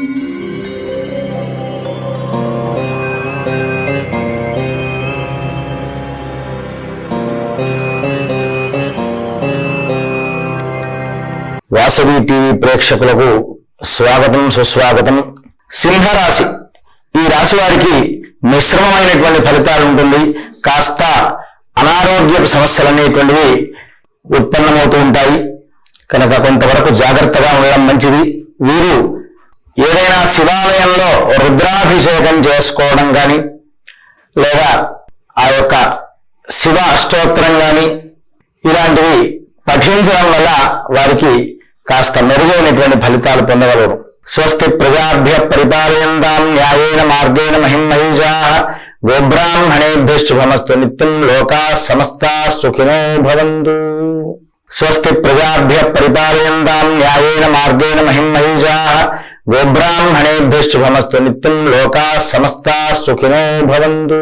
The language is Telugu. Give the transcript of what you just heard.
వాసవి టీవీ ప్రేక్షకులకు స్వాగతం, సుస్వాగతం. సింహరాశి, ఈ రాశి వారికి మిశ్రమమైనటువంటి ఫలితాలు ఉంటుంది. కాస్త అనారోగ్య సమస్యలు అనేటువంటివి ఉత్పన్నమవుతూ ఉంటాయి కనుక కొంతవరకు జాగ్రత్తగా ఉండడం మంచిది. వీరు ఏదైనా శివాలయంలో రుద్రాభిషేకం చేసుకోవడం కానీ లేదా ఆ యొక్క శివ అష్టోత్తరం కానీ ఇలాంటివి పఠించడం వల్ల వారికి కాస్త మెరుగైనటువంటి ఫలితాలు పొందగలరు. స్వస్తి ప్రజాభ్య పరిపాలయంతాం న్యాయేన మార్గేణ మహిం మహిషాః గోబ్రాహ్మణేభ్యశ్చ శుభమస్తు నిత్యం లోకాః సమస్తాః సుఖినో భవంతు. స్వస్తి ప్రజాభ్య పరిపాలయంతాం న్యాయేన మార్గేణ మహిం మహిషాః గోబ్రాహ్మణేభ్యశ్చ శుభమస్తు నిత్యం లోకాః సమస్తాః సుఖినో భవంతు.